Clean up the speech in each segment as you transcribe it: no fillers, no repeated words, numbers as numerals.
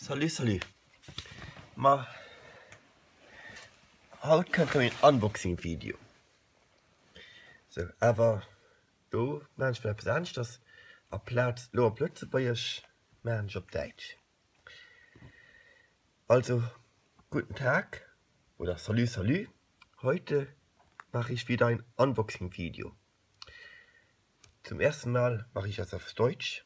Salut. Maar heute kommt ein Unboxing-Video. So, aber du meinst vielleicht besonders, dass ein Platz, nur Plätze bei euch, Mensch auf Deutsch. Also, guten Tag oder Salut. Heute mache ich wieder ein Unboxing-Video. Zum ersten Mal mache ich das auf Deutsch,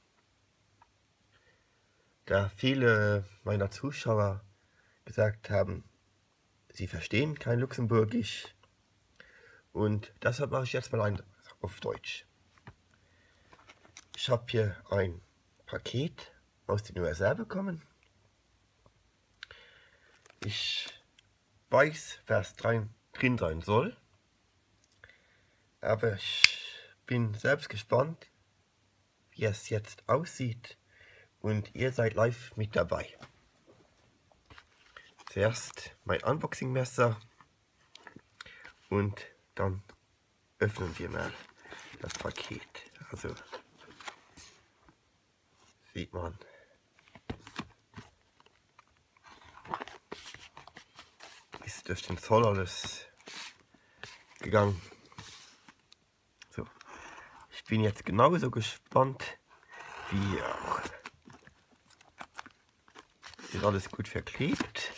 da viele meiner Zuschauer gesagt haben, sie verstehen kein Luxemburgisch, und deshalb mache ich jetzt mal ein auf Deutsch. Ich habe hier ein Paket aus den USA bekommen. Ich weiß, was drin sein soll, aber ich bin selbst gespannt, wie es jetzt aussieht, und ihr seid live mit dabei. Zuerst mein Unboxing-Messer und dann öffnen wir mal das Paket. Also sieht man, ist durch den Zoll alles gegangen. So, ich bin jetzt genauso gespannt wie ihr auch. Ist alles gut verklebt.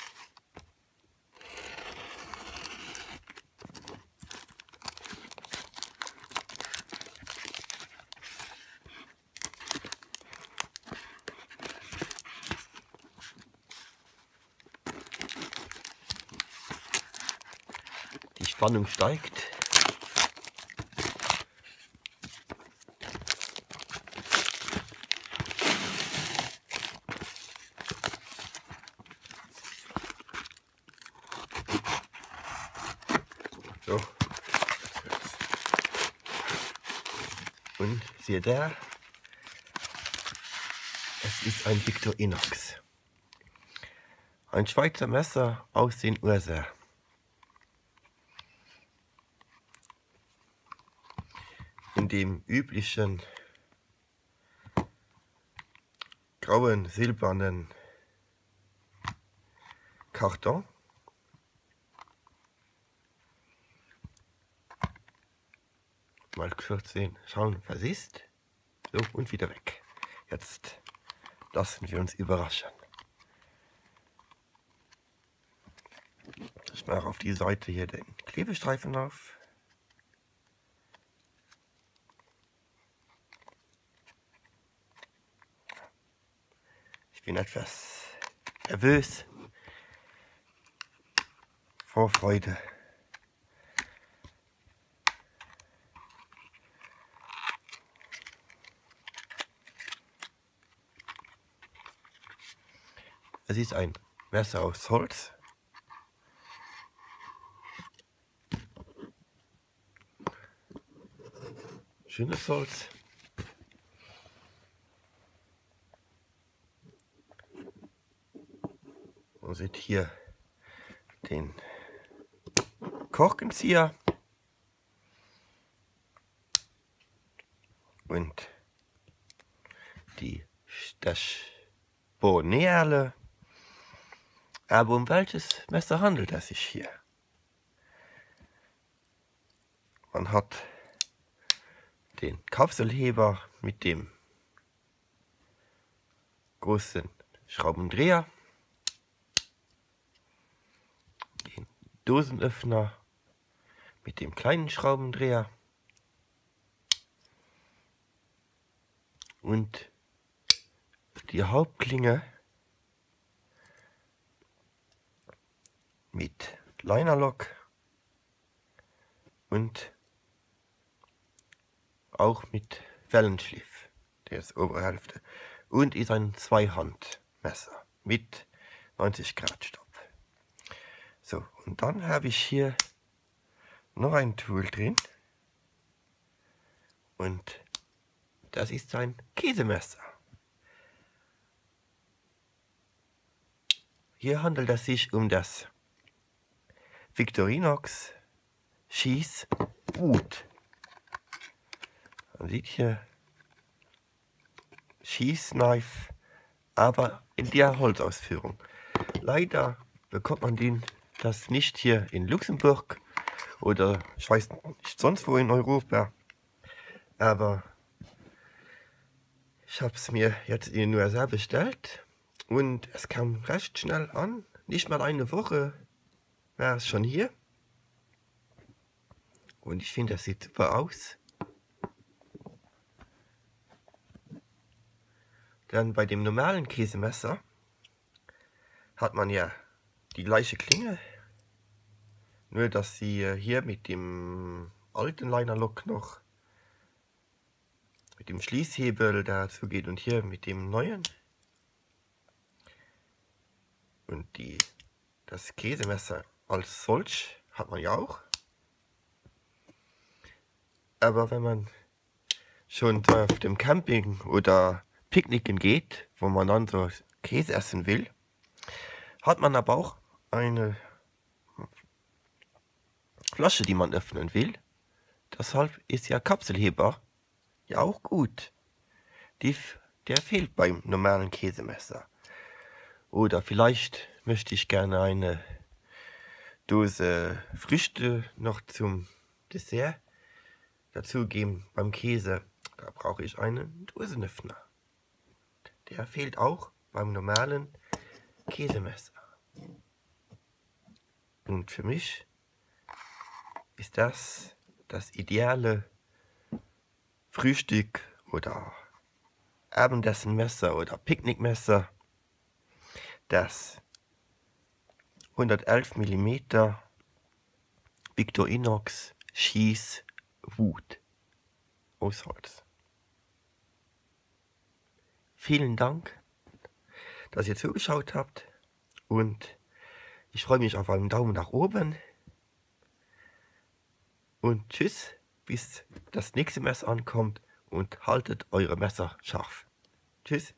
Die Spannung steigt. So. Und siehe da, es ist ein Victorinox. Ein Schweizer Messer aus den USA. In dem üblichen grauen, silbernen Karton. Mal kurz sehen, schauen, was ist. So, und wieder weg. Jetzt lassen wir uns überraschen. Ich mache auf die Seite hier den Klebestreifen auf. Ich bin etwas nervös vor Freude. Es ist ein Messer aus Holz. Schönes Holz. Man sieht hier den Korkenzieher und das Bonerle. Aber um welches Messer handelt es sich hier? Man hat den Kapselheber mit dem großen Schraubendreher, den Dosenöffner mit dem kleinen Schraubendreher und die Hauptklinge mit Linerlock und auch mit Wellenschliff, der ist obere Hälfte, und ist ein Zweihandmesser mit 90 Grad Stopp. So, und dann habe ich hier noch ein Tool drin, und das ist ein Käsemesser. Hier handelt es sich um das Victorinox Schießboot. Man sieht hier Schießknife, aber in der Holzausführung. Leider bekommt man das nicht hier in Luxemburg oder ich weiß nicht sonst wo in Europa, aber ich habe es mir jetzt in den USA bestellt und es kam recht schnell an. Nicht mal eine Woche war es schon hier. Und ich finde, das sieht super aus. Dann bei dem normalen Käsemesser hat man ja die gleiche Klinge. Nur, dass sie hier mit dem alten Liner Lock noch mit dem Schließhebel dazu geht und hier mit dem neuen. Und das Käsemesser als solch hat man ja auch. Aber wenn man schon auf dem Camping oder Picknicken geht, wo man dann so Käse essen will, hat man aber auch eine Flasche, die man öffnen will. Deshalb ist ja Kapselheber ja auch gut. Der fehlt beim normalen Käsemesser. Oder vielleicht möchte ich gerne eine Dose Früchte noch zum Dessert dazugeben beim Käse. Da brauche ich einen Dosenöffner. Der fehlt auch beim normalen Käsemesser. Und für mich ist das ideale Frühstück oder Abendessenmesser oder Picknickmesser. Das 111 mm Victorinox Schieß Wood aus Holz. Vielen Dank, dass ihr zugeschaut habt und ich freue mich auf einen Daumen nach oben und tschüss, bis das nächste Messer ankommt und haltet eure Messer scharf. Tschüss.